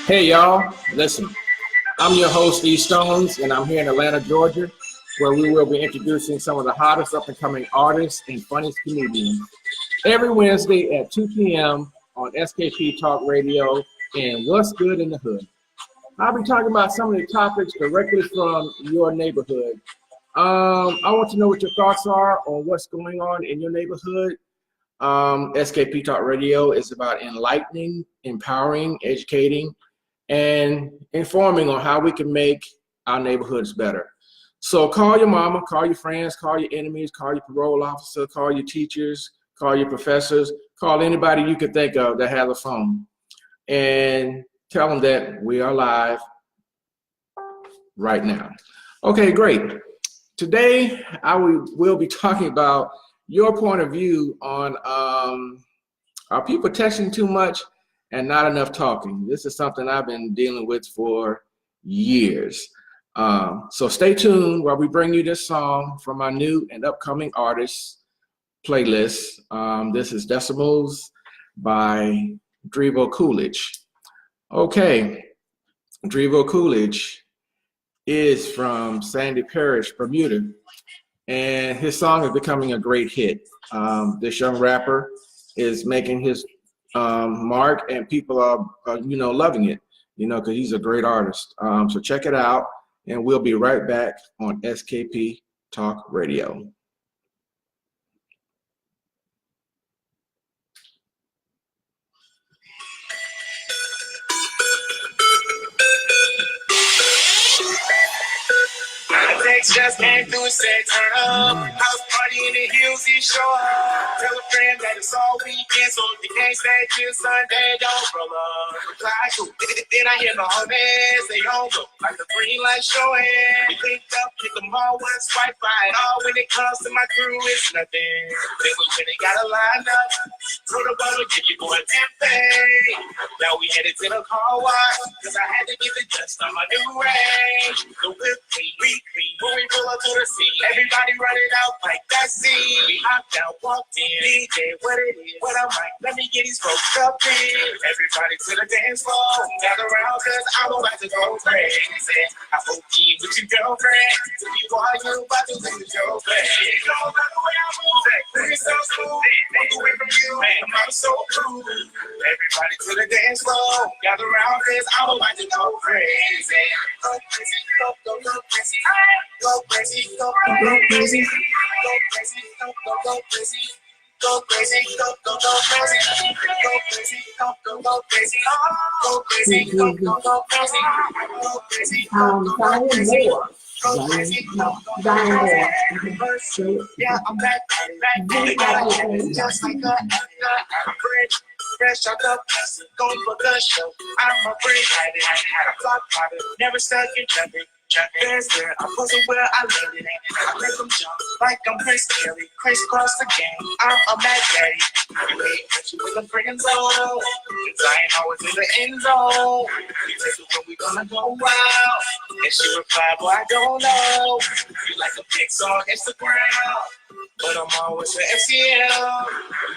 Hey y'all, listen, I'm your host E Stones and I'm here in Atlanta, Georgia, where we will be introducing some of the hottest up and coming artists and funniest comedians every Wednesday at 2 p.m. on SKP Talk Radio and What's Good in the Hood. I'll be talking about some of the topics directly from your neighborhood. I want to know what your thoughts are on what's going on in your neighborhood. SKP Talk Radio is about enlightening, empowering, educating, and informing on how we can make our neighborhoods better. So call your mama, call your friends, call your enemies, call your parole officer, call your teachers, call your professors, call anybody you could think of that has a phone, and tell them that we are live right now. Okay, great. Today, I will be talking about your point of view on are people texting too much and not enough talking? This is something I've been dealing with for years. So stay tuned while we bring you this song from our new and upcoming artists playlist. This is Decimals by Drevo Coolidge. Okay, Drevo Coolidge is from Sandy Parish, Bermuda, and his song is becoming a great hit. This young rapper is making his mark, and people are loving it, because he's a great artist. So check it out, and we'll be right back on SKP Talk Radio. Just came through and said, turn up. House party in the hills, he show up. Tell a friend that it's all weekend, so if you can't stay till Sunday, don't roll up. Reply to it. Then I hear my homies, they on go like the green light showing. We picked up, hit them all, one swipe by it all. When it comes to my crew, it's nothing. Then we really gotta line up. Throw the bottle, give you boy champagne. Now we headed to the car wash, cause I had to get the dust on my new range. The whip clean, we clean. When we pull up to the scene, everybody run it out like that scene. We hopped out, walked in, DJ, what it is, what I'm like, let me get these folks up in. Everybody to the dance floor, gather around cause I'm about to go crazy. I hope you with your girlfriend, till you are you about to lose your place. You know by the way I move, it's so smooth, walk away from you, I'm so cool. Everybody to the dance floor, gather around cause I'm about to go crazy. Go crazy, go crazy. Go crazy, go crazy, go crazy, go crazy, go crazy, go crazy, go crazy, go crazy, go crazy, go crazy, go crazy, go crazy, go crazy. Go crazy, yeah, I'm back, just like a fresh out the press, going for the show. I'm a brain habit, I had a block habit, never stuck in traffic. There's there, I wasn't where I landed at. I let them jump like I'm Prince Kelly. Crazy across the game, I'm a mad daddy. You ain't catch you with a friend zone, cause I ain't always in the end zone. You tell me when we gonna go wild, and she replied, well, I don't know. You like a pics on Instagram, but I'm always for FCL.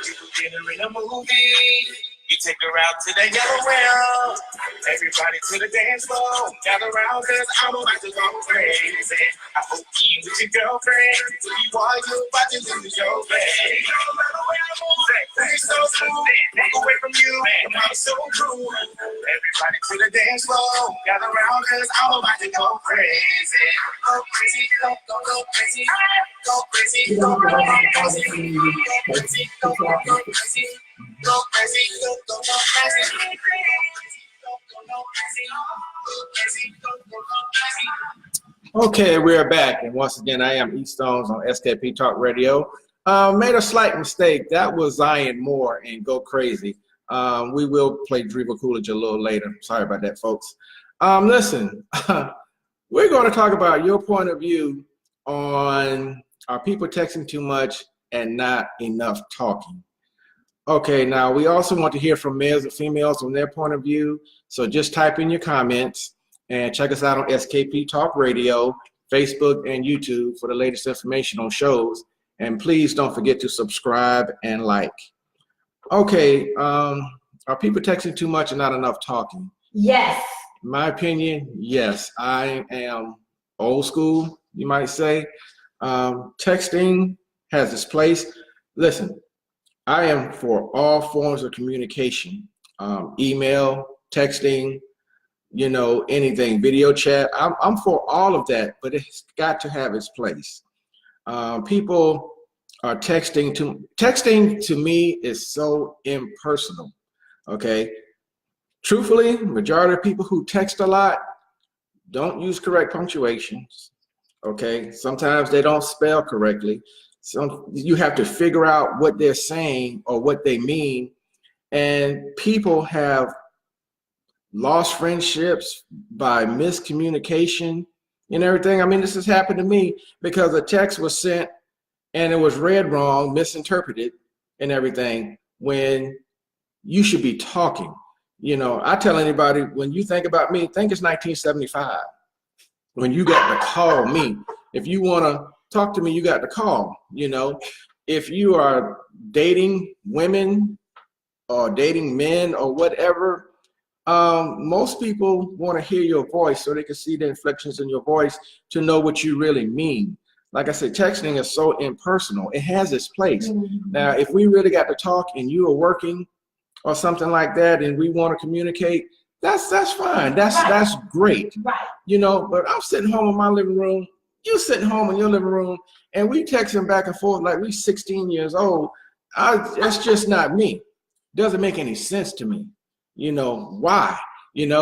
You get her in a movie, you take her out to the yellow well. Everybody to the dance floor, gather around cause I'm about to go crazy. I hope you with your girlfriend, till you are you about to lose your place. No matter where I move, it's so smooth, walk away from you, I'm so cool. Everybody to the dance floor, gather around cause I'm about to go crazy. Go crazy, go crazy, go crazy, go crazy, go crazy, go crazy. Go crazy, go crazy, Okay, we're back, and once again, I am E Stones on SKP Talk Radio. Made a slight mistake. That was Zion Moore and Go Crazy. We will play Drevo Coolidge a little later. Sorry about that, folks. Listen, we're going to talk about your point of view on are people texting too much and not enough talking. Okay, now we also want to hear from males and females on their point of view. So just type in your comments and check us out on SKP Talk Radio, Facebook, and YouTube for the latest information on shows. And please don't forget to subscribe and like. Okay, are people texting too much and not enough talking? Yes. In my opinion, yes. I am old school, you might say. Texting has its place. Listen, I am for all forms of communication, email, texting, anything, video chat. I'm for all of that, but it's got to have its place. People are texting to me is so impersonal. Okay. Truthfully, majority of people who text a lot don't use correct punctuations. Okay. Sometimes they don't spell correctly. So you have to figure out what they're saying or what they mean. And people have lost friendships by miscommunication and everything. I mean, this has happened to me because a text was sent and it was read wrong, misinterpreted and everything, when you should be talking. I tell anybody, when you think about me, think it's 1975 when you got to call me. If you want to talk to me, you got to call. If you are dating women or dating men or whatever, most people want to hear your voice so they can see the inflections in your voice to know what you really mean. Like I said, texting is so impersonal. It has its place. Mm-hmm. Now, if we really got to talk and you are working or something like that and we want to communicate, that's fine. That's great. Right. But I'm sitting home in my living room, you sitting home in your living room, and we texting back and forth like we 16 years old. That's just not me. Doesn't make any sense to me. Why? And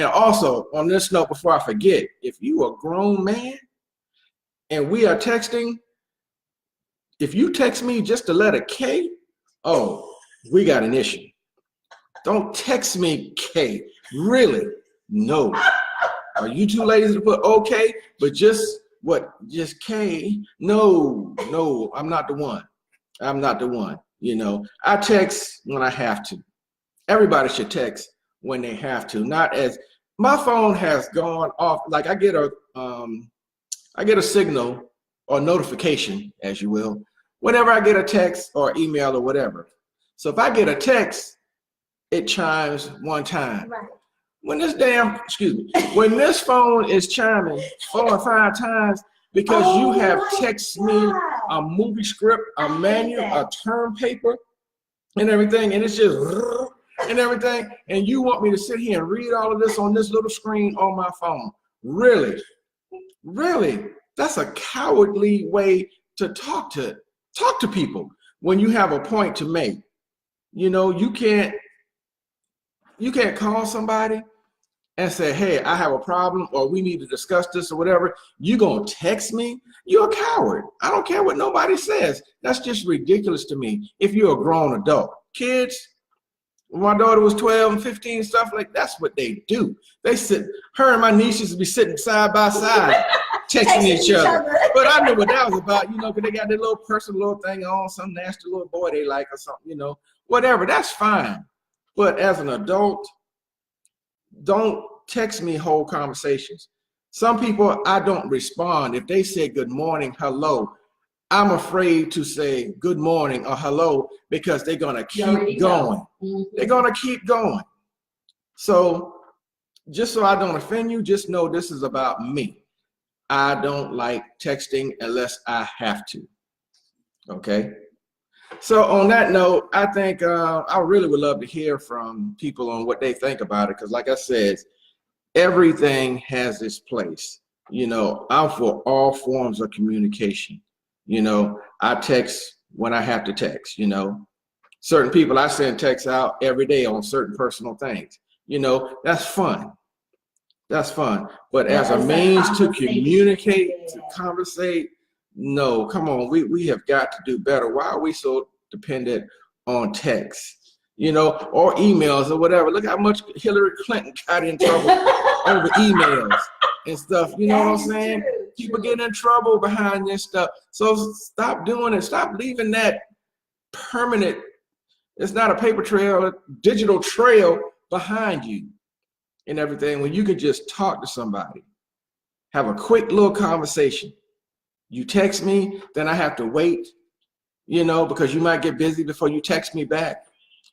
also on this note, before I forget, if you a grown man and we are texting, if you text me just the letter K, oh, we got an issue. Don't text me K. Really? No. Are you too lazy to put okay? But just K? No, I'm not the one. I'm not the one. I text when I have to. Everybody should text when they have to. Not as my phone has gone off. Like I get a signal or notification, as you will, whenever I get a text or email or whatever. So if I get a text, it chimes one time. Right. When this phone is chiming 4 or 5 times because you have texted me a movie script, a manual, a term paper, and everything, and it's just and everything, and you want me to sit here and read all of this on this little screen on my phone. Really? That's a cowardly way to talk to people when you have a point to make. You can't call somebody and say, hey, I have a problem, or we need to discuss this or whatever. You gonna text me? You're a coward. I don't care what nobody says. That's just ridiculous to me. If you're a grown adult. Kids, when my daughter was 12 and 15, stuff like that's what they do. They sit, her and my nieces would be sitting side by side, texting each other. But I knew what that was about, because they got their little personal little thing on, some nasty little boy they like or something, whatever, that's fine. But as an adult, don't text me whole conversations. Some people, I don't respond. If they say good morning, hello, I'm afraid to say good morning or hello because they're going to keep going. Mm-hmm. They're going to keep going. So just so I don't offend you, just know this is about me. I don't like texting unless I have to. Okay? So on that note, I think I really would love to hear from people on what they think about it. Because like I said, everything has its place. I'm for all forms of communication. I text when I have to text. Certain people, I send texts out every day on certain personal things. That's fun. That's fun. But as a means to communicate, to conversate, no, come on, we have got to do better. Why are we so dependent on text, or emails or whatever? Look how much Hillary Clinton got in trouble over emails and stuff. You know what I'm saying? People get in trouble behind this stuff. So stop doing it. Stop leaving that permanent, it's not a paper trail, a digital trail behind you and everything, when you can just talk to somebody, have a quick little conversation. You text me, then I have to wait, because you might get busy before you text me back.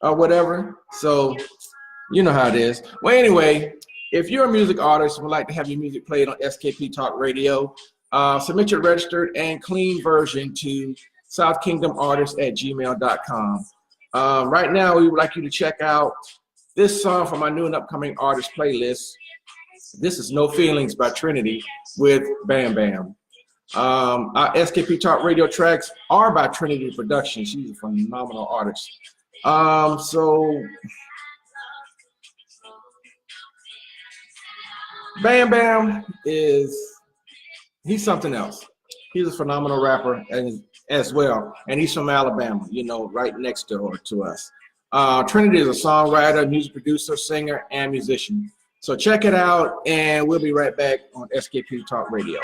or whatever. So you know how it is. Well, anyway, if you're a music artist and would like to have your music played on SKP Talk Radio, submit your registered and clean version to southkingdomartist@gmail.com. Right now, we would like you to check out this song from my new and upcoming artist playlist. This is No Feelings by Trinity with Bam Bam. Our SKP Talk Radio tracks are by Trinity Productions. She's a phenomenal artist. So Bam Bam he's something else. He's a phenomenal rapper as well. And he's from Alabama, you know, right next to us. Trinity is a songwriter, music producer, singer, and musician. So check it out, and we'll be right back on SKP Talk Radio.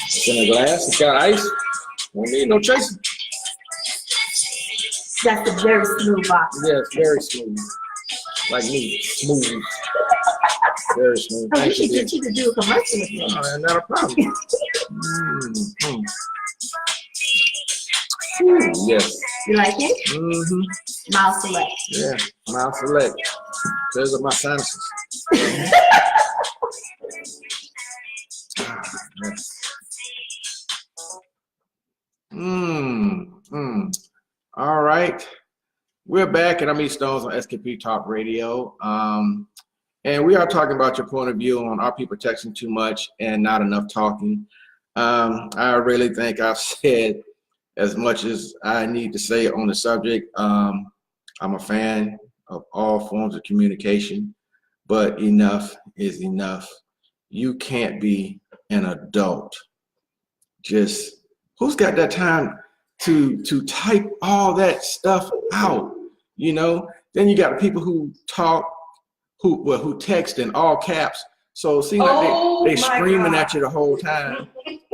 It's in a glass, it's got ice. Don't need no chasing. That's a very smooth box. Yeah, it's very smooth. Like me, smooth. Very smooth. Oh, we should get you to do a commercial with me. Oh, not a problem. Yes. You like it? Mm-hmm. Mild Select. Yeah, Mild Select. Those are my sinuses. All right. We're back at E Stones on SKP Talk Radio. And we are talking about your point of view on are people texting too much and not enough talking. I really think I've said as much as I need to say on the subject. I'm a fan of all forms of communication, but enough is enough. You can't be an adult. Just who's got that time to type all that stuff out, you know? Then you got people who talk, who text in all caps. So it seems like they screaming at you the whole time.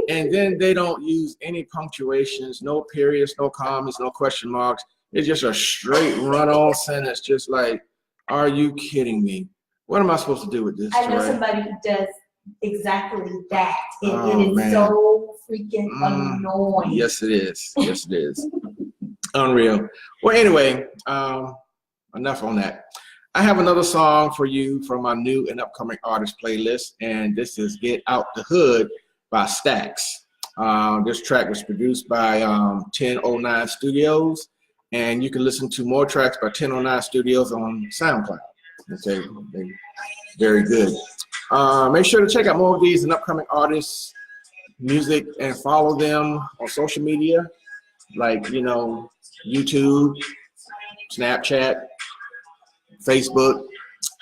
And then they don't use any punctuations, no periods, no commas, no question marks. It's just a straight run-on sentence, just like, are you kidding me? What am I supposed to do with this? I know somebody who does exactly that. Oh, it is man. so freaking annoying. Yes, it is. Yes, it is. Unreal. Well, anyway, enough on that. I have another song for you from my new and upcoming artist playlist, and this is Get Out the Hood by Stax. This track was produced by 1009 Studios, and you can listen to more tracks by 1009 Studios on SoundCloud. Okay, they're very good. Make sure to check out more of these and upcoming artists' music and follow them on social media, like, you know, YouTube, Snapchat, Facebook,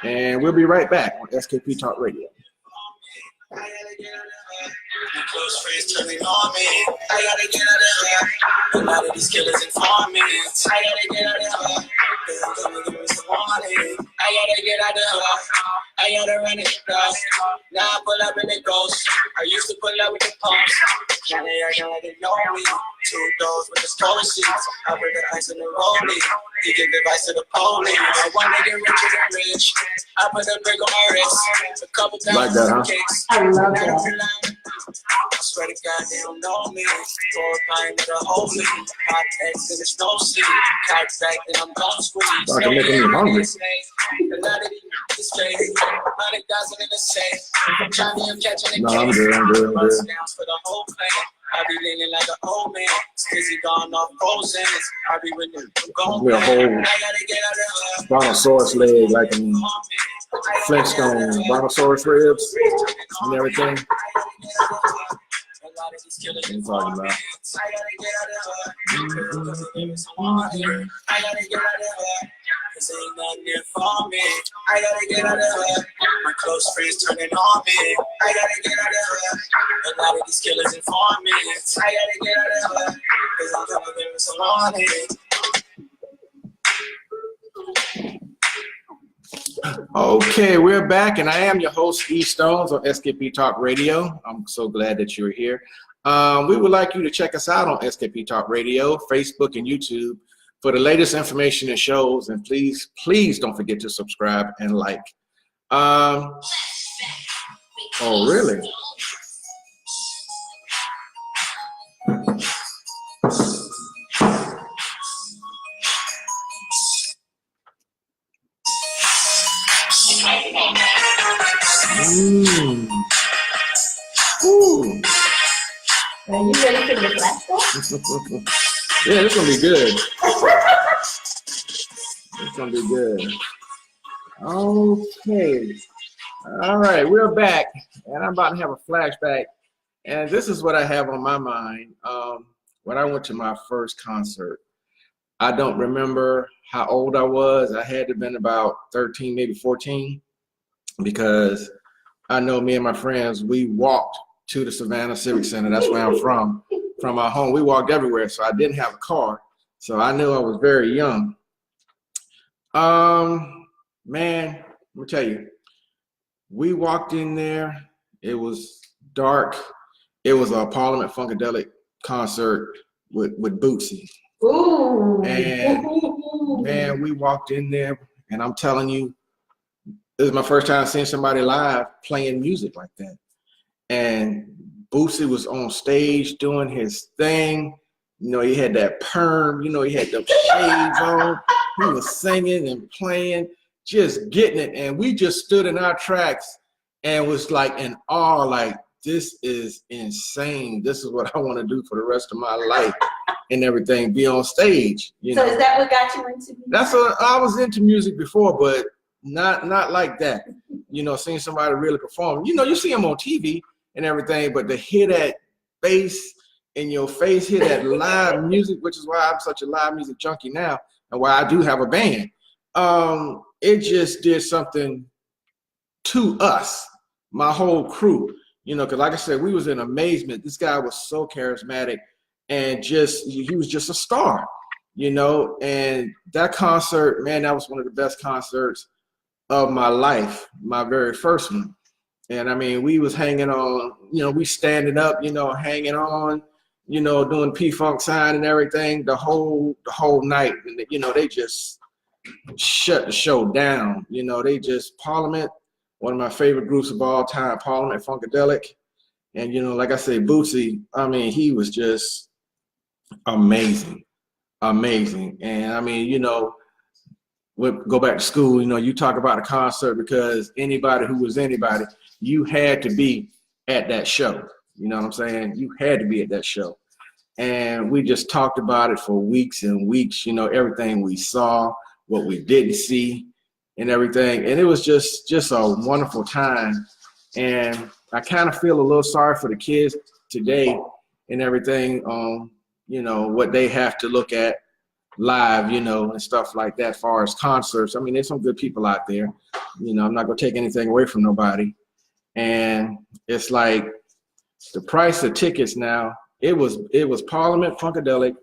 and we'll be right back on SKP Talk Radio. Close friends turning on me. I gotta get out of here. A lot of these killers informants. I gotta get out of here. I'm gonna give me some warning. I gotta get out of here. I gotta run it fast. Now I pull up and it goes. I used to pull up with the pumps. Now they acting like they know me. 2 doors with the stolen seats. I bring the ice in the rollie. He give advice to the police. I wanna get richer than rich. I put a brick on my wrist. A couple times Like that, huh? cakes. I love that. I swear to God, they don't know me. 4 pint of the holy. Hot text and it's no sleep. Cock back and I'm gon' squeeze. Fucking making me hungry. A lot of these fake. 100,000 in the safe. Johnny, I'm catching the No, I'm good, I'm good, I'm good. Downs for the whole plan. I be leaning like an old man. Skizzy gone off frozen. I be with them. I'm With a whole I gotta get out of here. brontosaurus leg, like in Flintstone, brontosaurus ribs and everything. What are you talking about? cause ain't nothing there for me. I gotta get out of here. My close friends turning on me. I gotta get out of here. A lot of these killers informants. I gotta get out of here. Cause I'm coming in with some money. Okay, we're back, and I am your host, E Stones, on SKP Talk Radio. I'm so glad that you're here. We would like you to check us out on SKP Talk Radio, Facebook, and YouTube for the latest information and shows. And please don't forget to subscribe and like. Oh, really? Ooh. Are you ready for the flashback? Yeah, this gonna be good. It's gonna be good. Okay. All right, we're back, and I'm about to have a flashback. And this is what I have on my mind. When I went to my first concert, I don't remember how old I was. I had to have been about 13, maybe 14, because I know me and my friends, we walked to the Savannah Civic Center. That's where I'm from our home. We walked everywhere, so I didn't have a car. So I knew I was very young. Man, let me tell you, we walked in there. It was dark. It was a Parliament Funkadelic concert with Bootsy. Ooh. And man, we walked in there, and I'm telling you, this is my first time seeing somebody live playing music like that. And Bootsy was on stage doing his thing. You know, he had that perm, you know, he had the shades on. He was singing and playing, just getting it. And we just stood in our tracks and was like in awe, like, this is insane. This is what I want to do for the rest of my life and everything, be on stage. You know? Is that what got you into music? That's what I was into music before, but not like that. You know, seeing somebody really perform. You know, you see them on TV and everything, but to hear that bass in your face, hear that live music, which is why I'm such a live music junkie now, and why I do have a band. It just did something to us, my whole crew. You know, because like I said, we was in amazement. This guy was so charismatic, and he was just a star. You know, and that concert, man, that was one of the best concerts of my life, my very first one. And I mean, we was hanging on, you know, we standing up, you know, hanging on, you know, doing P-Funk sign and everything the whole night. And, you know, they just shut the show down. You know, Parliament, one of my favorite groups of all time, Parliament Funkadelic. And, you know, like I say, Bootsy, I mean, he was just amazing. And I mean, you know, we'll go back to school, you know, you talk about a concert, because anybody who was anybody, you had to be at that show. You know what I'm saying? You had to be at that show. And we just talked about it for weeks and weeks, you know, everything we saw, what we didn't see and everything. And it was just a wonderful time. And I kind of feel a little sorry for the kids today and everything, you know, what they have to look at live, you know, and stuff like that as far as concerts. I mean, there's some good people out there. You know, I'm not going to take anything away from nobody. And it's like the price of tickets now, it was Parliament Funkadelic,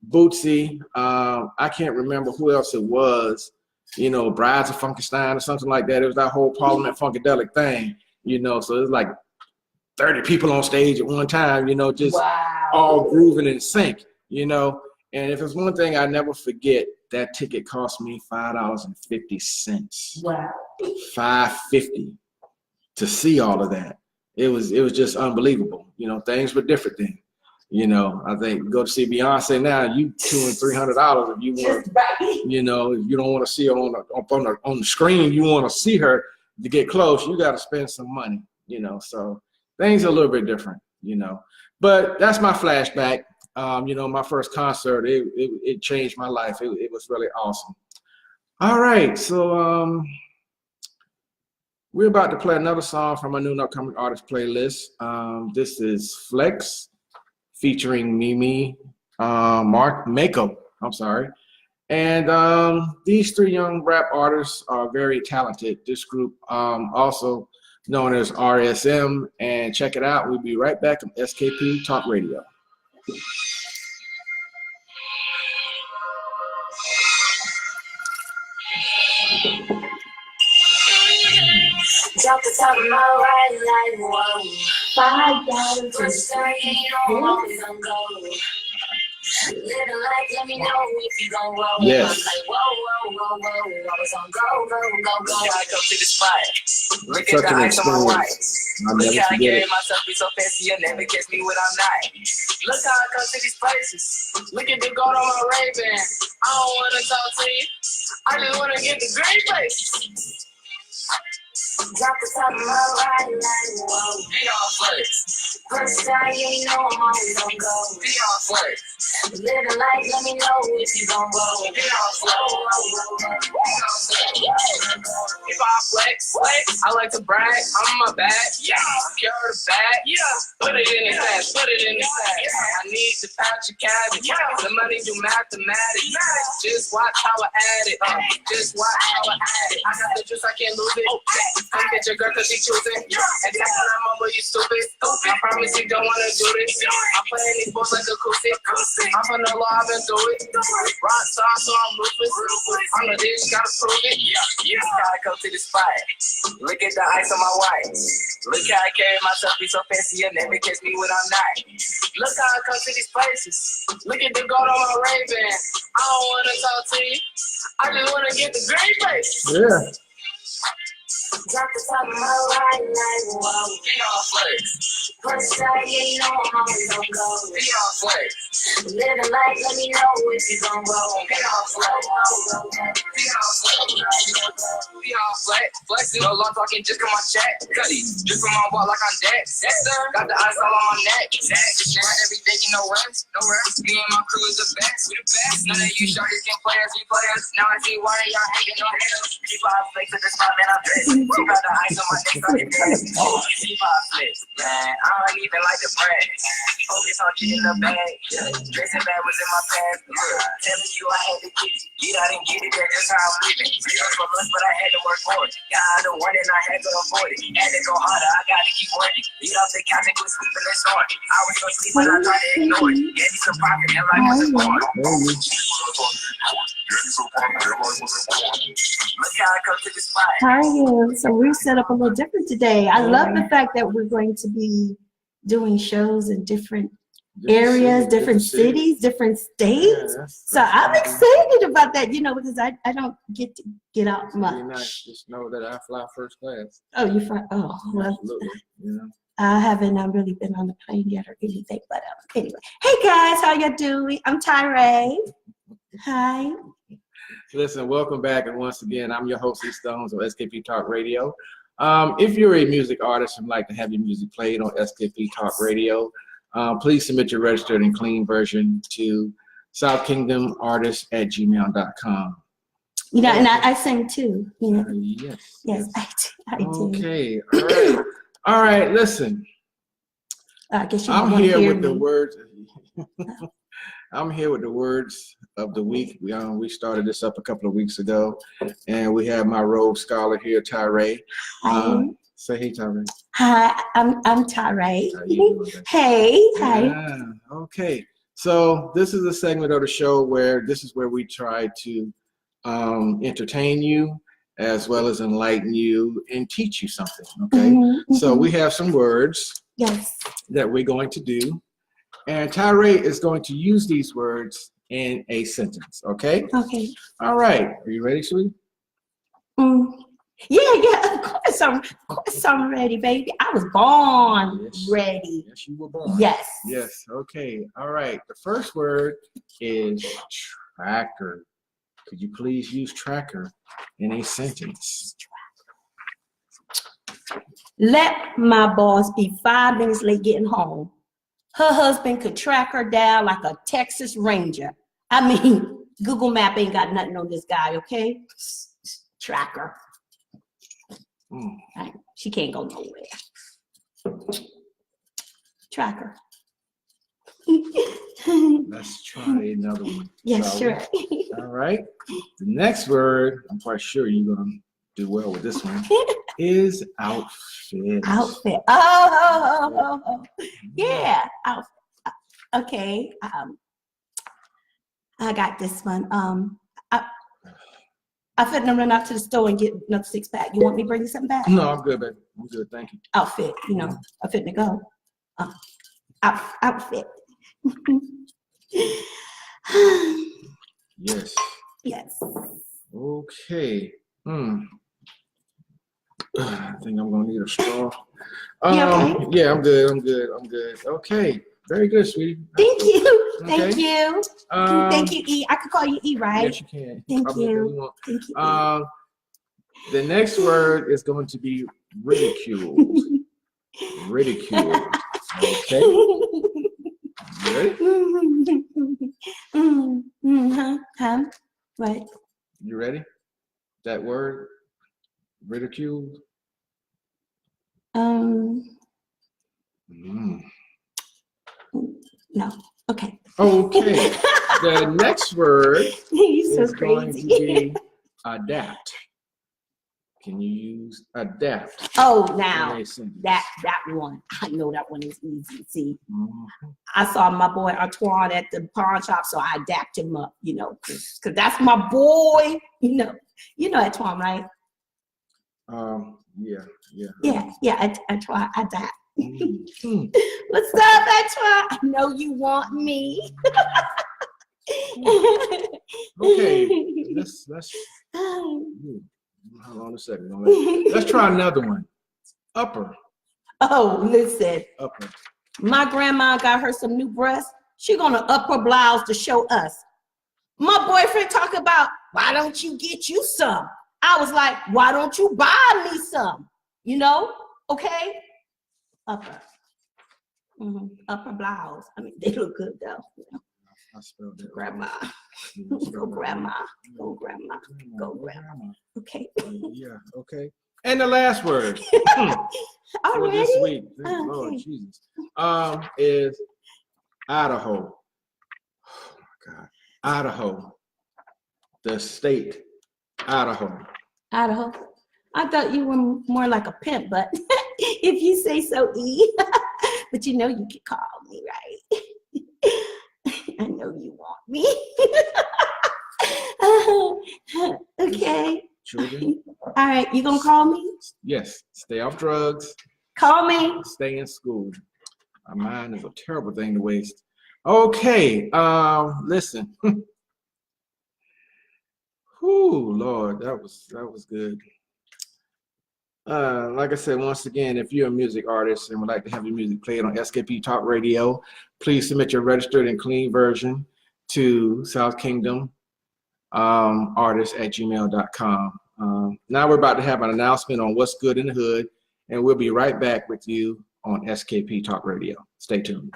Bootsy, I can't remember who else it was, you know, Brides of Funkenstein or something like that. It was that whole Parliament Funkadelic thing, you know, so it was like 30 people on stage at one time, you know, just all grooving in sync, you know. And if it's one thing I never forget, that ticket cost me $5.50. Wow. $5.50 to see all of that. It was just unbelievable. You know, things were different then. You know, I think go to see Beyonce now, you $200 and $300 if you want. Right. You know, if you don't want to see her on the screen, you want to see her to get close, you got to spend some money. You know, so things are a little bit different. You know, but that's my flashback. You know, my first concert, it changed my life. It was really awesome. All right, so we're about to play another song from my new and upcoming artist playlist. This is Flex featuring Mimi Mark Mako. I'm sorry. And these three young rap artists are very talented. This group, also known as RSM. And check it out. We'll be right back on SKP Talk Radio. Drop the top of my right like whoa. $5 First time you know I'm always on go. Living life, let me know if you gon' roll. Yes. I'm like whoa, whoa, whoa, whoa. I was on go, go, go, go. I go to the spot. Look Such at the an ice on my white. I'll Look never how I forget carry it. myself, be so fancy, you'll never catch me when I'm not. Look how I come to these places. Look at the gold on my Ray-Ban. I don't wanna talk to you. I just wanna get the great places. Drop the top of my right like whoa. Be on first. First time you know I'm always on go. Be on first. Living life, let me know if you gon' roll. Be on first. If I flex, I like to brag. I'm in my bag. Yeah. Secure the bag. Yeah. Put it in the cash. Put it in the sack. I need to patch your cabbage. Yeah. The money do mathematics. Just watch how I add it. Just watch how I add it. I got the juice, I can't lose it. Come get your girl cause she choosing. And that's when I'm over, you stupid. I promise you don't wanna do this. I'm playing these balls like a acoustic. I'm from the law, I've been through it. Rock star, so I'm ruthless. I'm the dish, gotta prove it. Gotta come to the spot. Look at the ice on my white. Look how I carry myself, be so fancy, you'll never catch me when I'm not. Look how I come to these places. Look at the gold on my Ray-Ban. I don't wanna talk to you. I just wanna get the great places. Yeah. Drop the top of my right like whoa. Be on first. First time you know I'm always on go. Be on first. Living life, let me know if you gon' roll. Be on first. Be on first. Be on flex. No long talking, just come on chat. Cuddy, drip from my wall like I'm dead. Yes, sir. Got the ice all on my neck. Sharing everything, you know rest. No rest. Me and my crew is the best. We the best. None of you shorties can play us. We play us. Now I see why y'all hating on haters. Keep our flex at the spot, man. I'm pissed. You got the ice on my neck, so you pissed. Keep our flex, man. I don't even like the brand. Focus on getting the bag. Dressing bag was in my past. Telling you I had to get it. Yeah, I didn't get it. That's just how I'm living. Real for us, but I had to work for it. Yeah, I don't want it, I had to afford it. Had to go harder, I gotta keep working. Eat off the couch and quit sleeping and snoring. I was gonna sleep, but I tried to ignore it. Gave me some profit, and life wasn't born. Look how I come to the spot. How are you? So we're set up a little different today. I love the fact that we're going to be doing shows in different areas, different cities, different states. Yeah, so I'm excited about that, because I don't get to get out much. Be nice. Just know that I fly first class. Oh, you fly? Oh, well, Absolutely. I haven't really been on the plane yet or anything, but anyway. Hey guys, how you doing? I'm Tyree. Hi. Listen, welcome back, and once again, I'm your host, E Stones, on SKP Talk Radio. If you're a music artist and like to have your music played on SKP Talk Radio, please submit your registered and clean version to southkingdomartist@gmail.com. And I sing too. Yes, I do. Okay, all right. Listen, I guess you I'm want to here hear with me. the words. I'm here with the words of the week. We started this up a couple of weeks ago, and we have my Rhodes Scholar here, Tyree. Say hey, Tyree. Hi, I'm Tyree. How you doing, baby? Hey, hi. Yeah, okay. So this is a segment of the show where we try to entertain you as well as enlighten you and teach you something. Okay. Mm-hmm. So we have some words that we're going to do. And Tyree is going to use these words in a sentence, okay? Okay. All right. Are you ready, sweetie? Yeah, of course I'm ready, baby. I was born ready. Yes, you were born. Yes. Yes, okay. All right. The first word is tracker. Could you please use tracker in a sentence? Let my boss be 5 minutes late getting home. Her husband could track her down like a Texas Ranger. I mean, Google Map ain't got nothing on this guy, okay? Tracker. Right. She can't go nowhere. Tracker. Let's try another one. Yes, sure. All right. The next word, I'm quite sure you're going to do well with this one, is outfit. Outfit. Oh. Yeah. Outfit. Okay. I got this one. I fit and run out to the store and get another 6-pack. You want me to bring you something back? No, I'm good, baby. I'm good. Thank you. Outfit. You know, I fit to go. Outfit. Yes. Yes. Okay. I think I'm gonna need a straw. Okay? Yeah, I'm good. Okay. Very good, sweetie. Thank you. Okay. Thank you. Thank you, E. I could call you E, right? Yes, you can. Thank you. Thank you. The next word is going to be ridicule. Ridicule. Okay. You ready? What? You ready? That word, ridicule. No. Okay. Okay. The next word You're is so going to crazy. be adapt. Can you use adapt? Oh, now in a sentence? that one. I know that one is easy. See, Mhm. I saw my boy Antoine at the pawn shop, so I dapped him up. You know, because that's my boy. You know Antoine, right? Yeah. Yeah. Antoine, I dapped. Mhm. What's up, Antoine? I know you want me. Okay. Let's. Hold on a second. Let's try another one. Upper. Oh, listen. Upper. My grandma got her some new breasts. She gonna up her blouse to show us. My boyfriend talk about, why don't you get you some? I was like, why don't you buy me some? You know, okay? Upper. Upper blouse. I mean, they look good though. You know? I spelled it. Grandma. Go grandma. Okay. Yeah, okay. And the last word for this week, Lord Jesus, is Idaho. Oh my God. Idaho. The state, Idaho. Idaho. I thought you were more like a pimp, but if you say so, E. But you know you can call me, right? I know you want me. Okay. Children. All right, you gonna call me? Yes. Stay off drugs. Call me. Stay in school. Our mind is a terrible thing to waste. Okay. Listen. Whew, Lord, that was good. Like I said, once again, if you're a music artist and would like to have your music played on SKP Talk Radio, please submit your registered and clean version to South Kingdom artist@gmail.com. Now we're about to have an announcement on what's good in the hood, and we'll be right back with you on SKP Talk Radio. Stay tuned.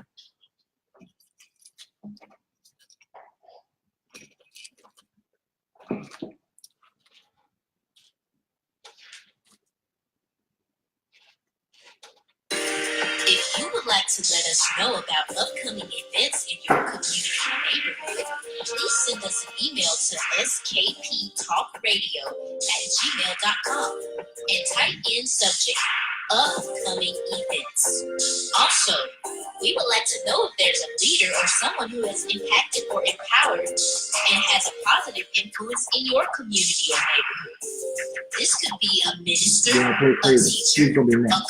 If you would like to let us know about upcoming events in your community or neighborhood, please send us an email to skptalkradio@gmail.com and type in subject upcoming events. Also, we would like to know if there's a leader or someone who has impacted or empowered and has a positive influence in your community or neighborhood. This could be a minister, a teacher, a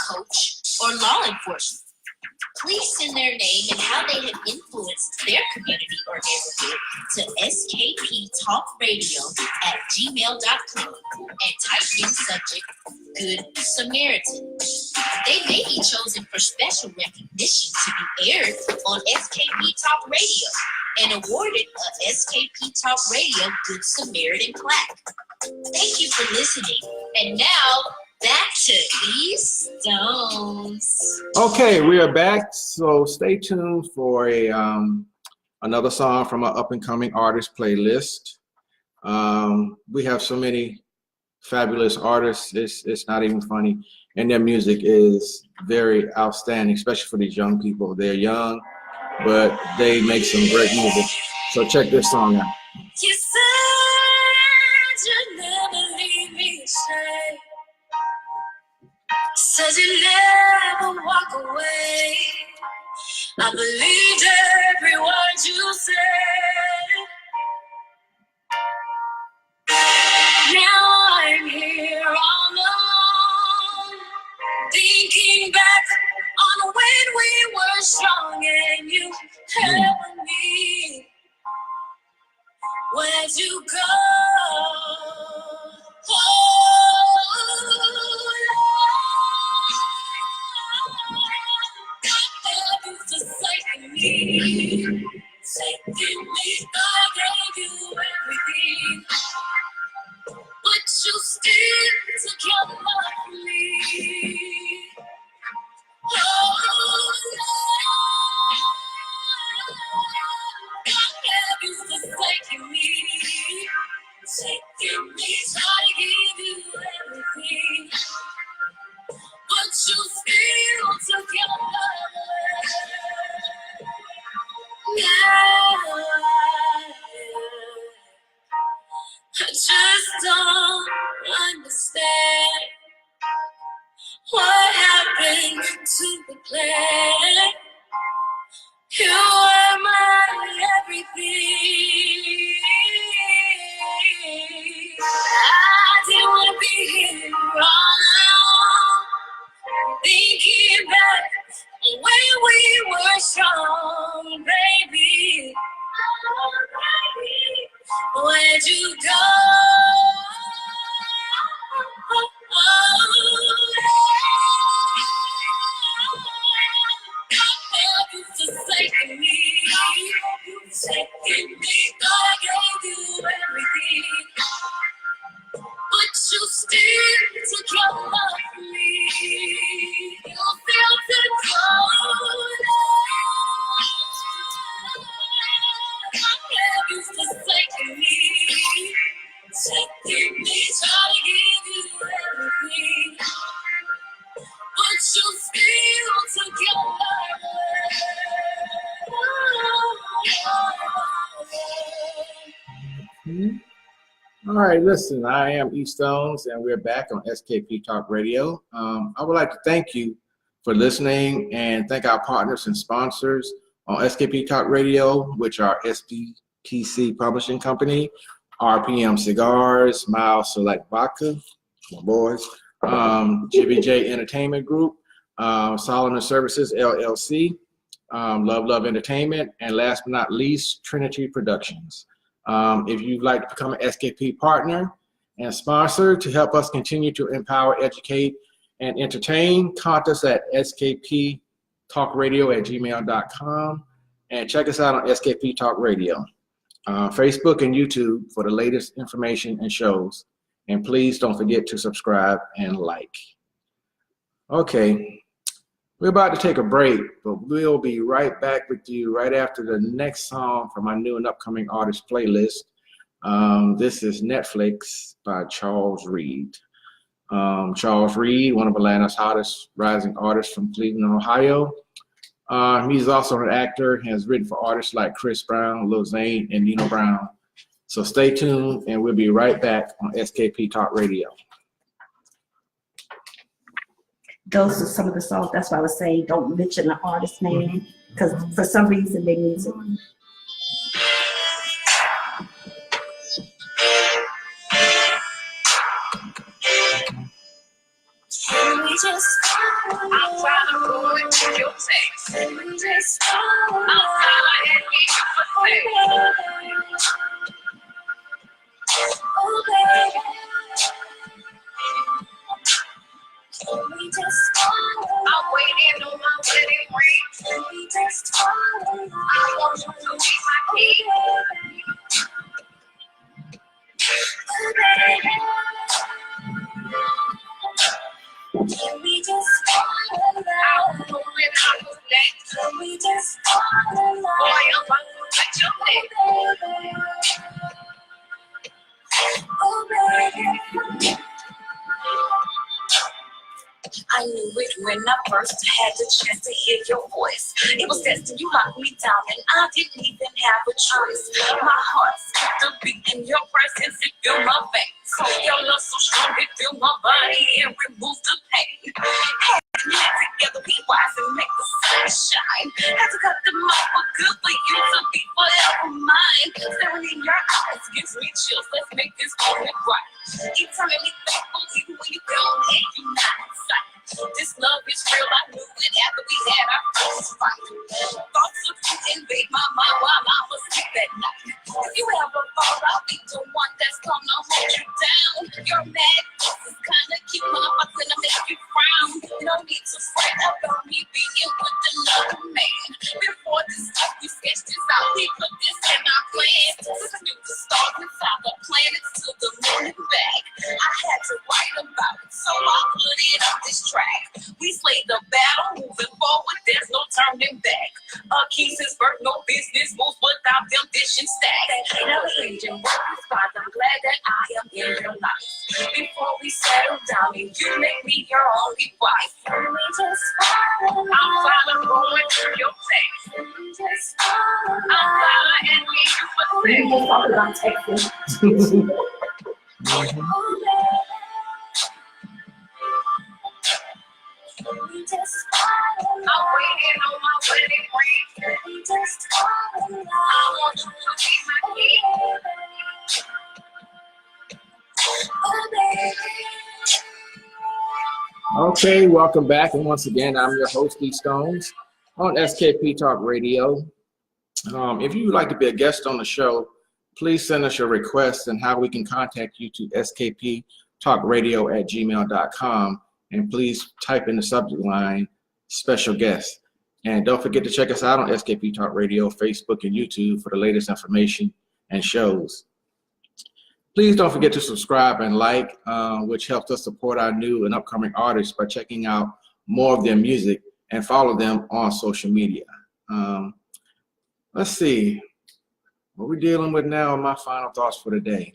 coach, or law enforcement. Please send their name and how they have influenced their community or neighborhood to skptalkradio@gmail.com and type in subject Good Samaritan. They may be chosen for special recognition to be aired on SKP Talk Radio and awarded a SKP Talk Radio Good Samaritan plaque. Thank you for listening. And now, back to these stones. Okay, we are back. So stay tuned for another song from our up and coming artist playlist. We have so many fabulous artists. It's not even funny, and their music is very outstanding, especially for these young people. They're young, but they make some great music. So check this song out. You said you'd never leave me astray. Said you'd never walk away. I believed every word you said. Now I'm here all alone, thinking back on when we were strong and you held me. Where'd you go? Oh, God used to say to me, taking me, I gave you everything, but you still took your love from me. Oh, God used to say to me, taking me, try to give you everything, but you still took your love away. Now I just don't understand what happened to the plan. You were my everything. I didn't want to be here all alone, thinking back when we were strong, baby. Oh, baby, where'd you go? God used to say to me, taking me, God, I gave you everything, but you still took your love from me. You still took cold. God used to say to me, taking me, try to give you everything, but you still took your love away. All right, listen, I am E Stones, and we're back on SKP Talk Radio. I would like to thank you for listening and thank our partners and sponsors on SKP Talk Radio, which are SPTC Publishing Company, RPM Cigars, Miles Select Vodka, my boys, Jibby J Entertainment Group, Solomon Services LLC, Love Entertainment, and last but not least, Trinity Productions. If you'd like to become an SKP partner and sponsor to help us continue to empower, educate, and entertain, contact us at skptalkradio@gmail.com and check us out on SKP Talk Radio, Facebook and YouTube for the latest information and shows. And please don't forget to subscribe and like. Okay, we're about to take a break, but we'll be right back with you right after the next song from my new and upcoming artist playlist. This is Netflix by Charles Reed. Charles Reed, one of Atlanta's hottest rising artists from Cleveland, Ohio. He's also an actor, has written for artists like Chris Brown, Lil Zane, and Nino Brown. So stay tuned, and we'll be right back on SKP Talk Radio. Those are some of the songs. That's why I was saying don't mention the artist name, because for some reason they need to. Can we just I'm trying to pull it to your face. Can we just I'm trying to hit me oh, baby. Can we just I'm waiting on my wedding ring. Can we just I want you to be my king. Oh, baby. Can we just fall in love? Can we just fall in love? Boy, I'm about to let your leg. Oh, baby. I knew it when I first had the chance to hear your voice. It was destined, you locked me down, and I didn't even have a choice. My heart skipped a beat in your presence, it filled my veins. Your love so strong, it filled my body and removed the pain. Had together, be wise and make the sun shine. Had to cut them off for good for you to be forever mine. Staring in your eyes gives me chills. Let's make this moment right. Eternally thankful, even when you don't and you're not inside. This love is real, I knew it after we had our first fight. Thoughts of you invade my mind while I was asleep at night. If you ever fall, I'll be the one that's gonna hold you down. Your mad face is kinda cute, but I'm gonna make you frown. No need to fret about me being with another man. Before this stuff, we sketched this out, we put this in our plans. We knew the stars inside the planets to the moon and back. I had to write about it, so I put it on this track. We slayed the battle, moving forward, there's no turning back. Keys is birth, no business moves without them dishing stacks. Ain't never changing what we spot, I'm glad that I am in your life. Before we settle down and you make me your only wife. We just follow. I'm following going through your face. We just follow. I'm following and we you for We just talk about Texas. We just follow. I'm waiting on my wedding ring. We just follow. I want you to be my king. Oh, baby. Okay, welcome back. And once again, I'm your host, D Stones, on SKP Talk Radio. If you would like to be a guest on the show, please send us your requests and how we can contact you to skptalkradio@gmail.com. And please type in the subject line, special guest. And don't forget to check us out on SKP Talk Radio, Facebook, and YouTube for the latest information and shows. Please don't forget to subscribe and like, which helps us support our new and upcoming artists by checking out more of their music, and follow them on social media. Let's see what we're dealing with now. My final thoughts for the day.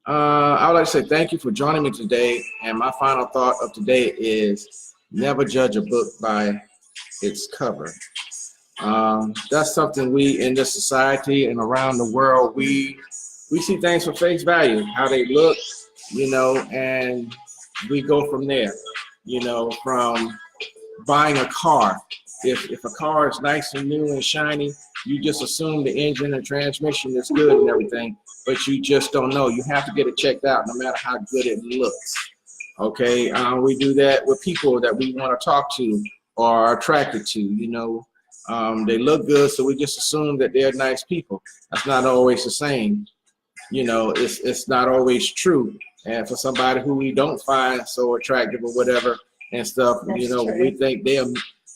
I would like to say thank you for joining me today. And my final thought of today is never judge a book by its cover. That's something we in this society and around the world, we see things for face value, how they look, and we go from there, from buying a car. If a car is nice and new and shiny, you just assume the engine and transmission is good and everything, but you just don't know. You have to get it checked out no matter how good it looks. Okay, we do that with people that we want to talk to or are attracted to, they look good, so we just assume that they're nice people. That's not always the same. It's not always true. And for somebody who we don't find so attractive or whatever and stuff, we think they're,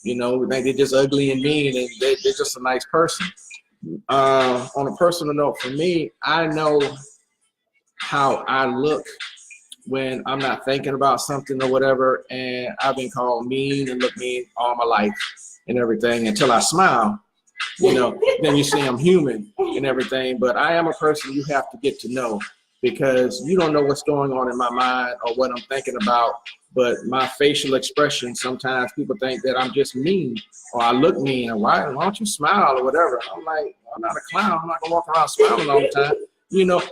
we think they're just ugly and mean, and they're just a nice person. On a personal note, for me, I know how I look when I'm not thinking about something or whatever, and I've been called mean and look mean all my life and everything until I smile. Then you see I'm human and everything, but I am a person you have to get to know, because you don't know what's going on in my mind or what I'm thinking about, but my facial expression, sometimes people think that I'm just mean or I look mean, and why don't you smile or whatever. I'm like, I'm not a clown. I'm not gonna walk around smiling all the time,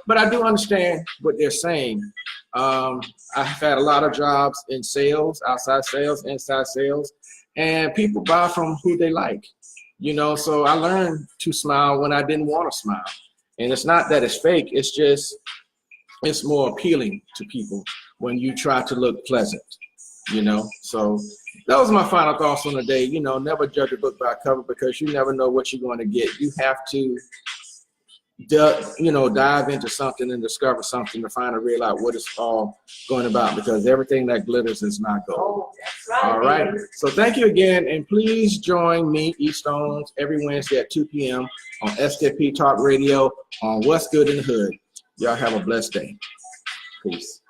but I do understand what they're saying. I've had a lot of jobs in sales, outside sales, inside sales, and people buy from who they like. So I learned to smile when I didn't want to smile. And it's not that it's fake, it's more appealing to people when you try to look pleasant, So those are my final thoughts on the day. Never judge a book by a cover, because you never know what you're going to get. You have to, dive into something and discover something to find and realize what it's all going about, because everything that glitters is not gold. Oh, that's right. All right. So thank you again. And please join me, E Stones, every Wednesday at 2 p.m. on SKP Talk Radio on What's Good in the Hood. Y'all have a blessed day. Peace.